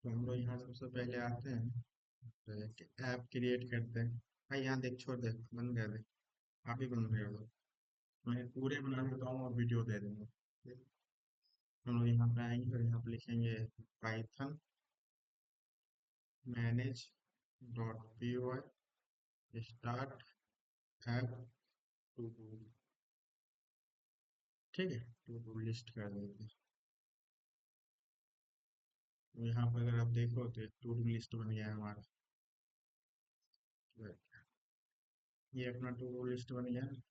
तो हम लोग यहाँ सबसे पहले आते हैं, तो एक ऐप क्रिएट करते हैं। भाई यहाँ देख, छोड़ दे, बंद कर दे। आप ही बंद कर दो। मैं पूरे बना देता हूँ और वीडियो दे दूंगा। हम लोग यहाँ पे आएंगे और यहाँ पे लिखेंगे python manage dot p y start app to do. ठीक है, टू डू लिस्ट कर देते हैं। तो यहाँ पर अगर आप देखो तो एक टू डू लिस्ट बन गया है हमारा। तो ये अपना टू डू लिस्ट बन गया है।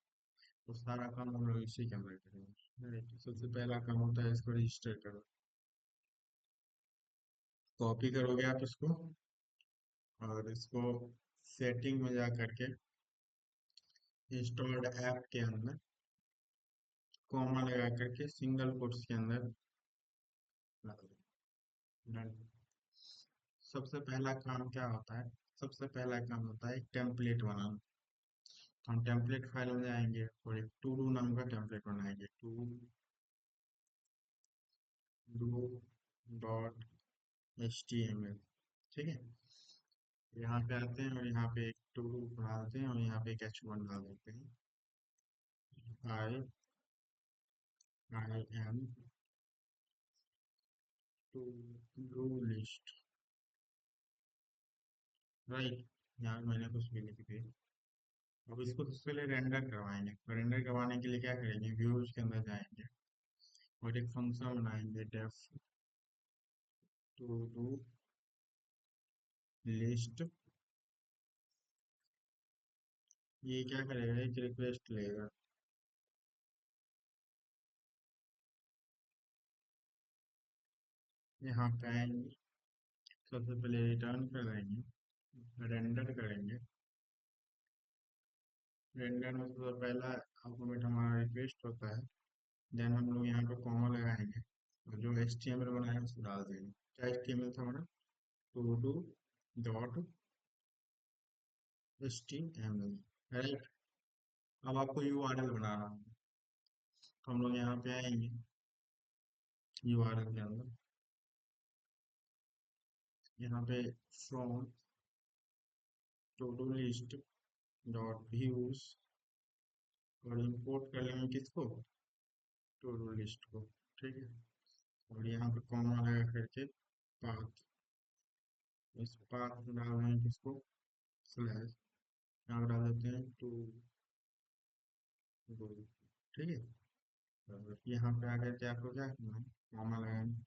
तो सारा काम हम लोग इसी के अंदर करेंगे। राइट, सबसे पहला काम होता है इसको रजिस्टर करो। कॉपी करोगे आप इसको, और इसको सेटिंग में जा करके इंस्टॉल्ड ऐप के अंदर कॉमा लगा करके सिंगल कोट्स के अंदर लगा दो। Done। सबसे पहला काम क्या होता है? सबसे पहला काम होता है टेम्पलेट बनाना। तो हम टेम्पलेट फाइल में जाएंगे और एक टू डू नाम का टेम्पलेट बनाएंगे। To do dot h t m l. ठीक है, यहाँ पे आते हैं और यहाँ पे एक टू डू डालते हैं और यहाँ पे एक एच वन डाल देते हैं। I I am to do list. Right, यहाँ पे मैंने कुछ भी लिख दिया। अब इसको सबसे पहले रेंडर करवाएंगे। तो रेंडर करवाने के लिए क्या करेंगे, व्यूज के अंदर जाएंगे और एक फंक्शन बनाएंगे डेफ टू डू लिस्ट। ये क्या करेगा, एक रिक्वेस्ट लेगा। यहाँ पे आएंगे, सबसे पहले रिटर्न कर देंगे, रेंडर करेंगे। रेंडर में सबसे पहला आर्गुमेंट हमारा रिक्वेस्ट होता है। देन हम लोग यहाँ पे कॉमा लगाएंगे और जो एच टी एम एल बनाया है उसको डाल देंगे। क्या एच टी एम एल था हमारा? To do dot h t m l. Right, अब आपको यू आर एल बनाना होगा। तो हम लोग यहाँ पे आएंगे यू आर एल के अंदर, यहाँ पे from to do list dot views, और इंपोर्ट कर लेंगे किसको, टू डू लिस्ट को। ठीक है, और यहाँ पे कॉमा लगा करके पाथ, इस पाथ में डाल रहे हैं किसको, स्लैश, यहाँ पे डाल देते हैं टू डू। ठीक है, और यहाँ पे आकर के आपको क्या करना है, कॉमा लगाना।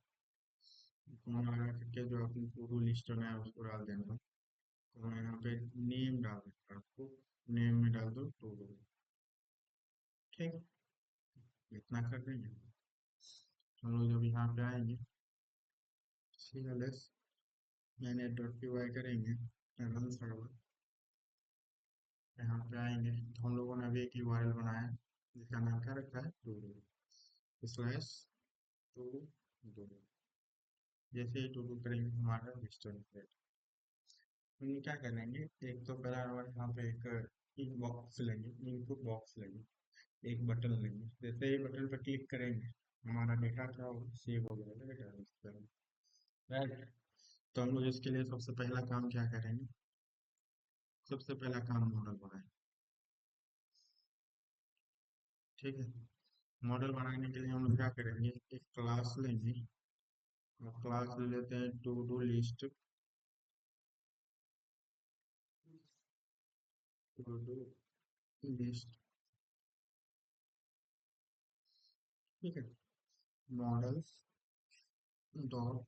कॉमा लगा करके जो अपनी टू डू लिस्ट में है उसको डाल देना है। और यहाँ पे नेम डाल देना है आपको, नेम में डाल दो टू डू। ठीक है, इतना कर देंगे। हम लोग जब यहाँ पे आएंगे सी एल एस मैंने डॉट पी वाई करेंगे, रन सर्वर। यहाँ पे आएंगे तो हम लोगों ने अभी एक यूआरएल बनाया है जिसका नाम क्या रखा है, to do slash to do. जैसे ही टू डू करेंगे हमारा रजिस्टर कंप्लीट। हम क्या करेंगे, एक तो पहला हमारे यहाँ पे एक इन बॉक्स लेंगे, इनपुट बॉक्स लेंगे, एक बटन लेंगे। जैसे ही बटन पर क्लिक करेंगे हमारा डेटा क्या होगा, सेव हो जाएगा डेटा। राइट, तो हम लोग इसके लिए सबसे पहला काम क्या करेंगे, सबसे पहला काम मॉडल बनाएंगे। ठीक है, मॉडल बनाने के लिए हम लोग क्या करेंगे, एक क्लास लेंगे और क्लास ले लेते हैं to do list, to do list. ठीक है, मॉडल्स डॉट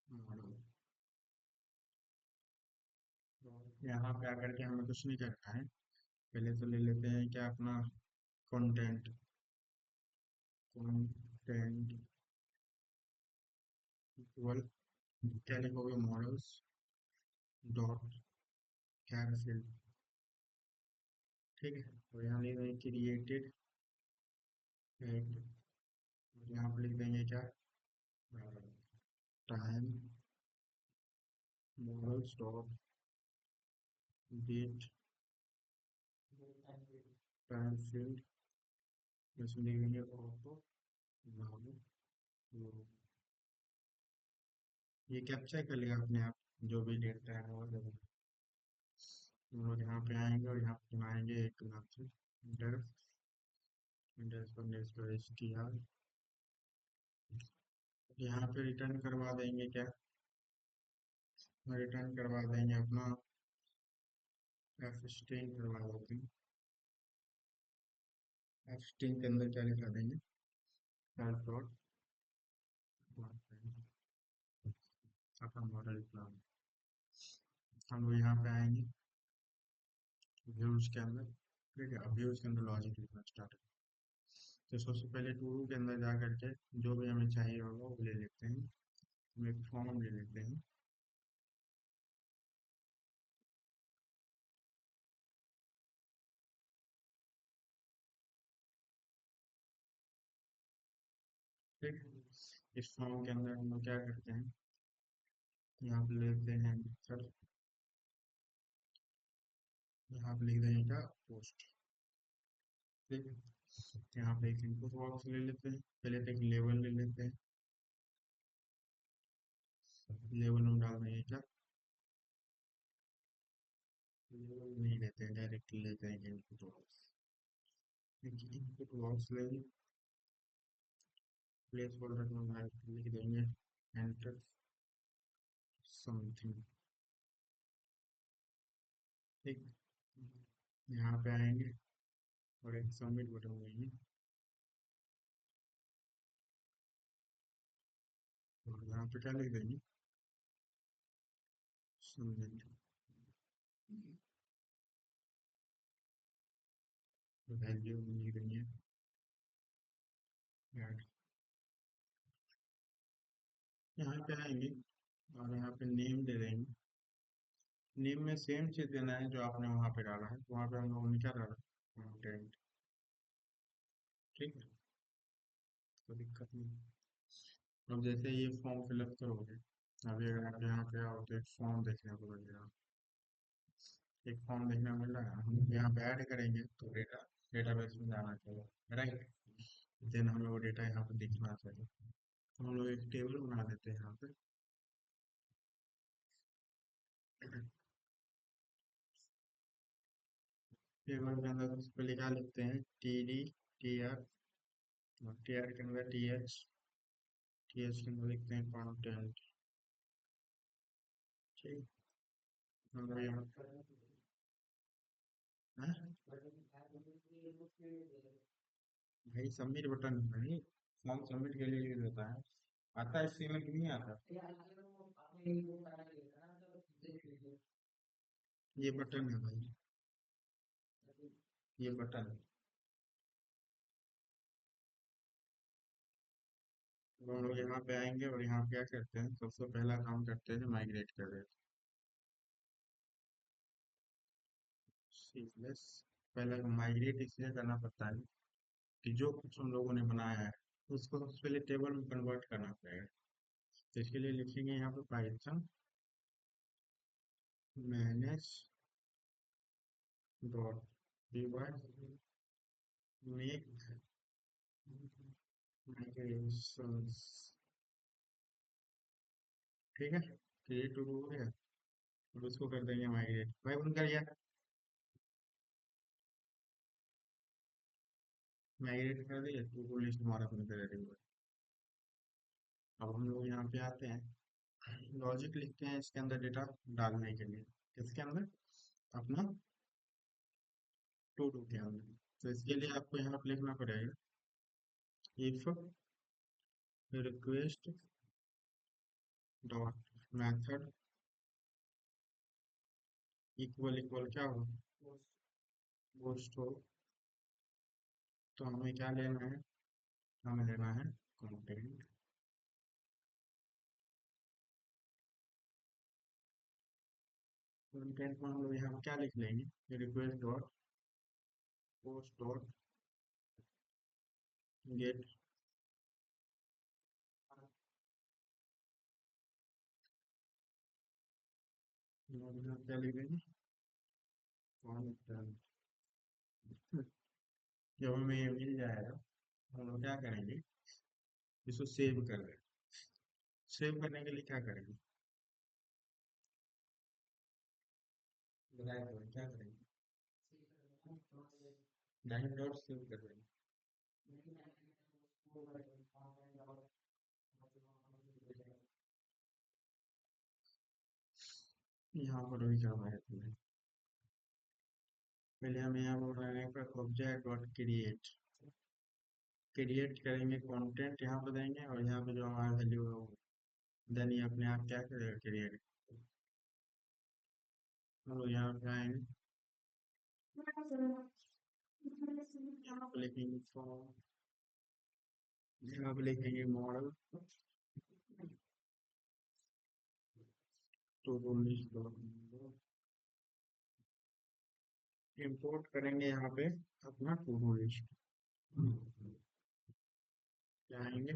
मॉडल। यहाँ पे आकर के हमें कुछ नहीं करना है, पहले तो ले लेते हैं क्या अपना कंटेंट। कंटेंट इक्वल क्या लिखोगे, मॉडल्स डॉट कैंसिल। ठीक है, तो यहाँ लिख देंगे क्रिएटेड एट, यहाँ पे लिख देंगे क्या, time models dot date time field, इसमें लिख देंगे ऑटो नाउ। ये कैप्चर कर लिया अपने आप जो भी डेटा है वो जब हम लोग यहाँ पे आएंगे और यहाँ पे बनाएंगे एक मैथड str यहाँ पे रिटर्न करवा देंगे क्या, रिटर्न करवा देंगे अपना एफ स्ट्रिंग करवा देते हैं। एफ स्ट्रिंग के अंदर क्या लिखा देंगे, सेल्फ डॉट अपना मॉडल प्लान। हम लोग यहाँ पे आएंगे व्यूज के अंदर, ठीक है। अब व्यूज के अंदर लॉजिक लिखना स्टार्ट, तो सबसे पहले टूल के अंदर जा करके जो भी हमें चाहिए होगा वो ले लेते हैं। हम एक फॉर्म ले लेते हैं, ठीक। इस फॉर्म के अंदर हम लोग क्या करते हैं, यहाँ पे लेते हैं सर, यहाँ पे लिख देंगे क्या, पोस्ट, ठीक है। यहाँ पे एक इनपुट बॉक्स ले लेते हैं, पहले तो एक लेवल ले लेते हैं, लेवल में डाल देंगे क्या, लेवल नहीं लेते हैं, डायरेक्ट लेते हैं इनपुट बॉक्स। इनपुट बॉक्स लेंगे, प्लेस होल्डर में लिख देंगे एंटर समथिंग, ठीक। यहाँ पे आएंगे और एक सबमिट बटन देंगे और यहाँ पे क्या लिख देंगे, सबमिट, वैल्यू लिख देंगे ऐड। यहाँ पे आएंगे और यहाँ पे नेम दे देंगे, नेम में सेम चीज देना है जो आपने वहाँ पे डाला है, वहाँ पे हम लोगों ने क्या डाला, कंटेंट, ठीक है। कोई दिक्कत नहीं। अब जैसे ये फॉर्म फिलअप करोगे, अभी अगर आप यहाँ पे आओ तो एक फॉर्म देखने को मिलेगा, एक फॉर्म देखने को मिल रहा है, हम यहाँ पे ऐड करेंगे तो डेटा डेटाबेस में जाना चाहिए, राइट। देन हमें वो डेटा यहाँ पे दिखना चाहिए, तो हम लोग एक टेबल बना देते हैं यहाँ पे। टेबल के अंदर सबसे पहले क्या लिखते हैं, टी डी टी आर, और टी आर के अंदर टी एच, टी एच के अंदर लिखते हैं कंटेंट, ठीक। हम लोग यहाँ हाँ? भाई सबमिट बटन नहीं, फॉर्म सबमिट के लिए यूज होता है, आता है सीमेंट नहीं आता, ये बटन है भाई, ये बटन है। तो हम लोग यहाँ पे आएंगे और यहाँ क्या करते हैं, सबसे पहला काम करते हैं माइग्रेट कर देते हैं सीक्वेंस। पहले माइग्रेट इसलिए करना पड़ता है कि जो कुछ हम लोगों ने बनाया है उसको सबसे पहले टेबल में कन्वर्ट करना पड़ेगा, तो इसके लिए लिखेंगे यहाँ पे python manage dot p y make migrations, ठीक है। तो ये टू हो गया, अब उसको कर देंगे माइग्रेट, भाई बंद कर दिया, माइग्रेट कर दिया, टू लिस्ट हमारा बन कर रेडी हुआ। अब हम लोग यहाँ पे आते हैं, लॉजिक लिखते हैं इसके अंदर डेटा डालने के लिए, किसके अंदर, अपना टू के अंदर। तो इसके लिए आपको यहाँ पे लिखना पड़ेगा if request dot method equal equal क्या हो, पोस्ट हो, तो हमें क्या लेना है, हमें लेना है कंटेंट। कंटेंट में हम लोग यहाँ क्या लिख लेंगे, request dot post dot gate, क्या लिख देंगे कंटेंट। जब हमें ये मिल जाएगा हम लोग क्या करेंगे, इसको सेव कर दें, सेव करने के लिए क्या करेंगे? बताया तो क्या करेंगे? नाइन डॉट सेव कर देंगे। यहाँ पर वही करना है तुम्हें। पहले हमें यहाँ पर बनाने का ऑब्जेक्ट डॉट क्रिएट। क्रिएट करेंगे कंटेंट यहाँ पर देंगे और यहाँ पे जो हमारा वैल्यू है वो देन ये अपने आप क्या करेगा, क्रिएट। हम लोग यहाँ पे आएंगे, यहाँ पे लिखेंगे फॉर्म, यहाँ पे लिखेंगे model to do list. Import करेंगे यहाँ पे अपना टू डू लिस्ट। जाएंगे,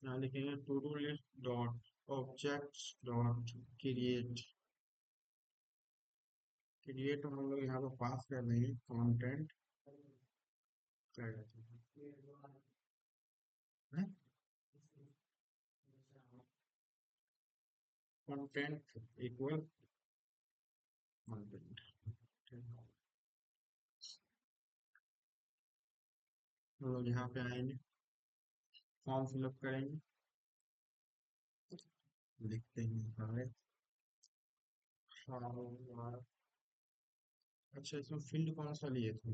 यहाँ लिखेंगे to do list dot objects dot create. Create हम लोग यहाँ पे पास कर देंगे कंटेंट, क्या कहते हैं, कंटेंट इक्वल कंटेंट। हम लोग यहाँ पे आएंगे, फॉर्म फिलअप करेंगे, लिखते हैं हमारे अच्छा इसमें फील्ड कौन सा लिए थे?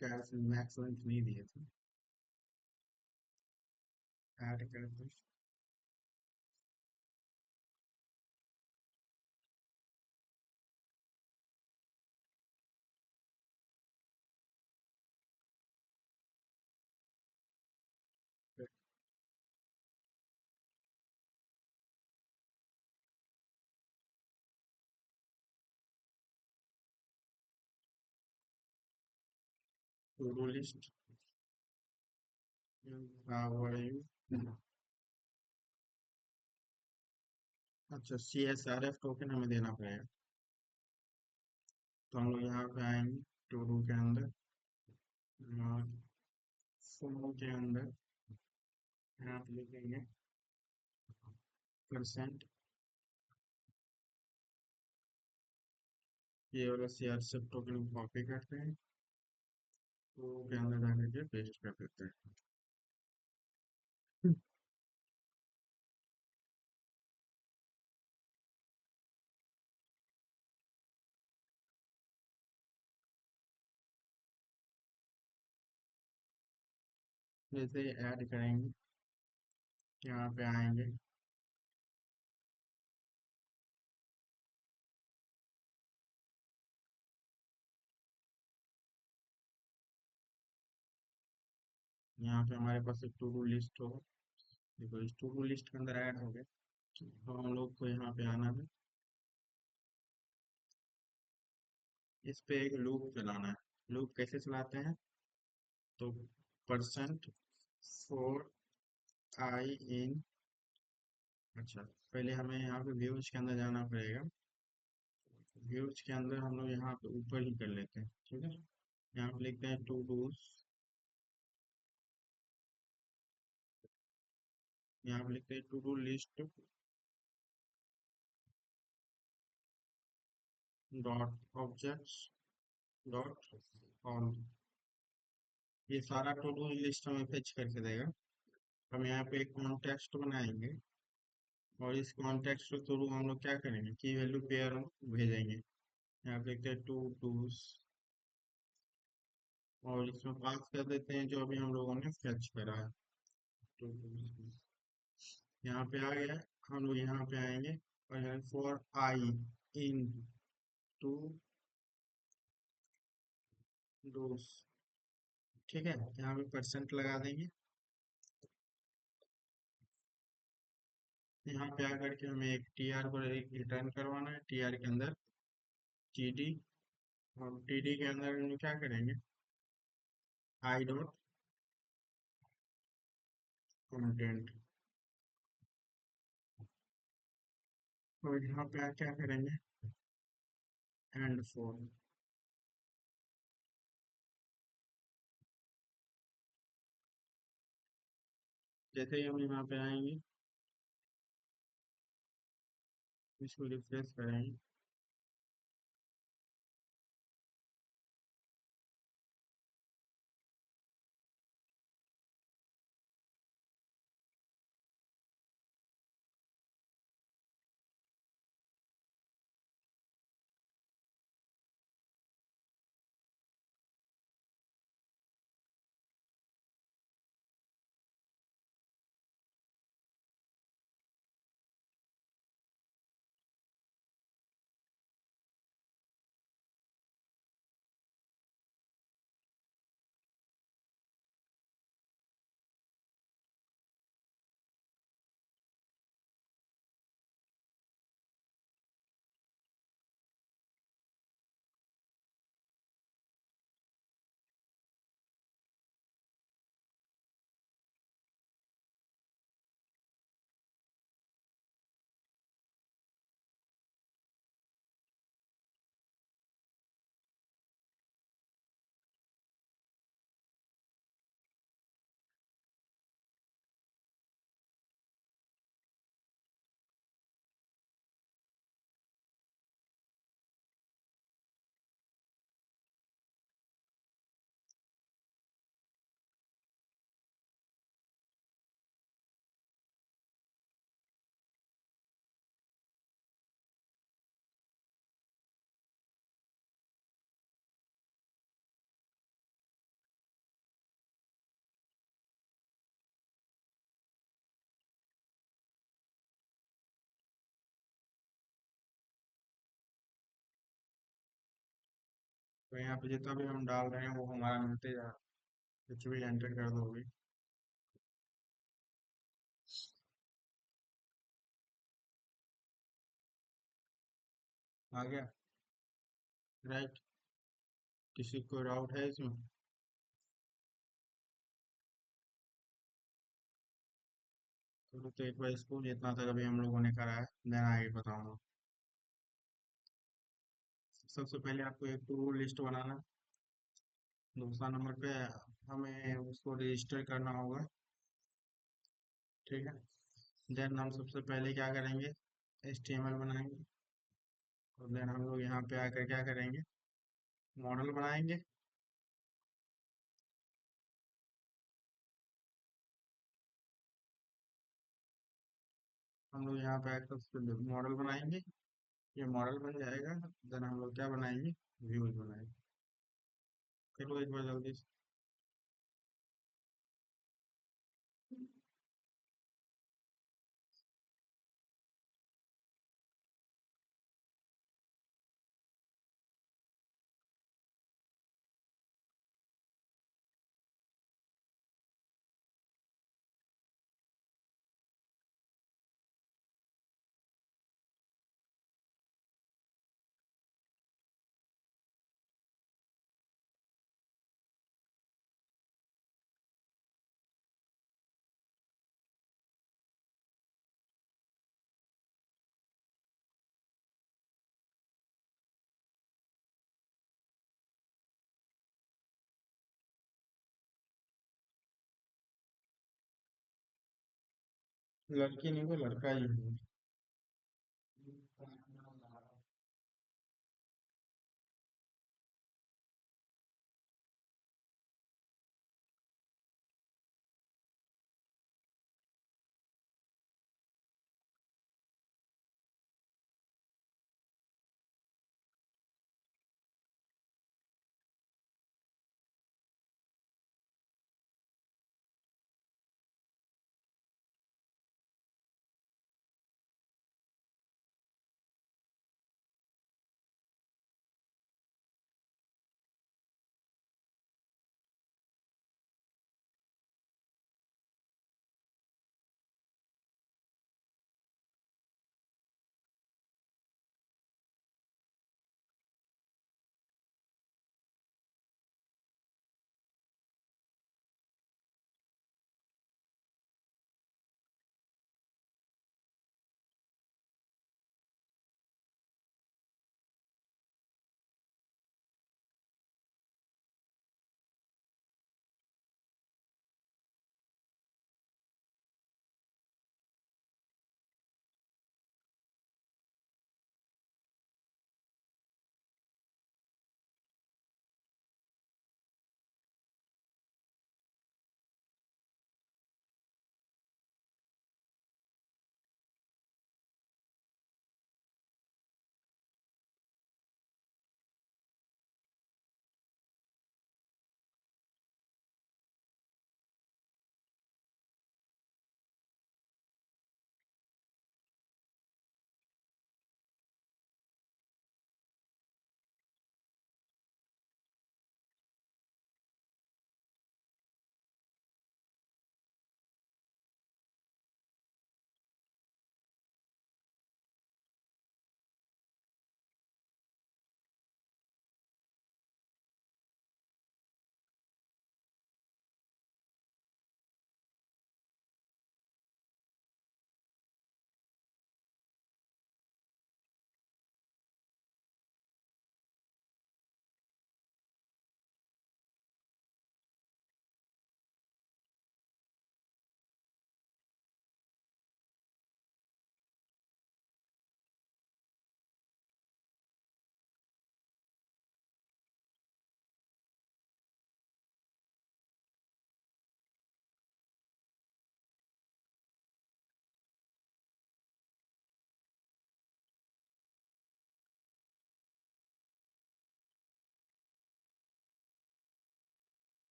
क्या मैक्स लेंथ नहीं दिए थे? ऐड करते to do list. How are you? अच्छा C S R F token हमें देना पड़ेगा। तो हम लोग यहाँ पे आएंगे टू डू के अंदर, फॉर्म के अंदर यहाँ पे लिखेंगे परसेंट, ये वाला c r F token copy करते हैं, तो के अंदर जाकर के पेस्ट कर देते हैं। जैसे ऐड करेंगे, यहाँ पे आएंगे, यहाँ पे हमारे पास एक टू डू लिस्ट होगा। देखो इस टू डू लिस्ट के अंदर ऐड हो गए, तो हम लोग को यहाँ पे आना है, इस पे एक लूप चलाना है। लूप कैसे चलाते हैं? तो परसेंट फोर आई इन, अच्छा पहले हमें यहाँ पे व्यूज के अंदर जाना पड़ेगा। व्यूज के अंदर हम लोग यहाँ पे ऊपर ही कर लेते हैं, ठीक है। यहाँ पे लिखते हैं टू डूज, यहाँ पे लिखते हैं to do list dot objects dot all. ये सारा टू डू लिस्ट हमें फेच करके देगा। हम यहाँ पे एक कॉन्टेक्स्ट बनाएंगे और इस कॉन्टेक्स्ट के थ्रू हम लोग क्या करेंगे, की वैल्यू पेयर भेजेंगे। यहाँ पे लिखते हैं टू डूज और इसमें पास कर देते हैं जो अभी हम लोगों ने फेच करा है, टू डूज। यहाँ पे आ गया, हम लोग यहाँ पे आएंगे और यहाँ for i in to dos, ठीक है। यहाँ पे परसेंट लगा देंगे। यहाँ पे आकर के हमें एक टी आर को एक रिटर्न करवाना है, टी आर के अंदर टी डी, और टी डी के अंदर हम लोग क्या करेंगे, आई डॉट कंटेंट। और यहाँ पे क्या करेंगे, एंड फोर। जैसे ही हम यहाँ पे आएंगे, इसको रिफ्रेश करेंगे, तो यहाँ पे जितना भी हम डाल रहे हैं वो हमारा मिलते जा, कुछ भी एंटर कर दोगे, आ गया। राइट। किसी को डाउट है इसमें? चलो तो एक बार इसको जितना तक अभी हम लोगों ने करा है देन आगे बताऊंगा। सबसे पहले आपको एक टू लिस्ट बनाना। दूसरा नंबर पे हमें उसको रजिस्टर करना होगा। ठीक है। देन हम सबसे पहले क्या करेंगे, HTML बनाएंगे। और देन हम लोग यहाँ पे आकर क्या करेंगे, मॉडल बनाएंगे। हम लोग यहाँ पे आकर उसके मॉडल बनाएंगे। ये मॉडल बन जाएगा। देन हम लोग क्या बनाएंगे, व्यूज बनाएंगे। चलो एक बार जल्दी से। लड़की नहीं, वो लड़का ही है।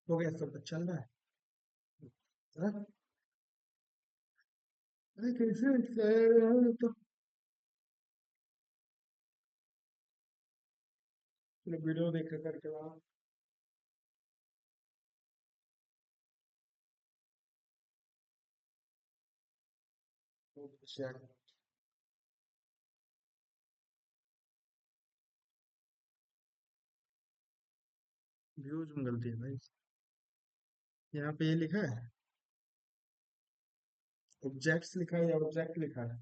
हो गया, सब चल रहा है। हाँ? अरे कैसे तो चलो वीडियो देख के करके वहाँ शेयर। व्यूज में गलती है भाई। यहाँ पे ये लिखा है ऑब्जेक्ट्स लिखा है या ऑब्जेक्ट लिखा है?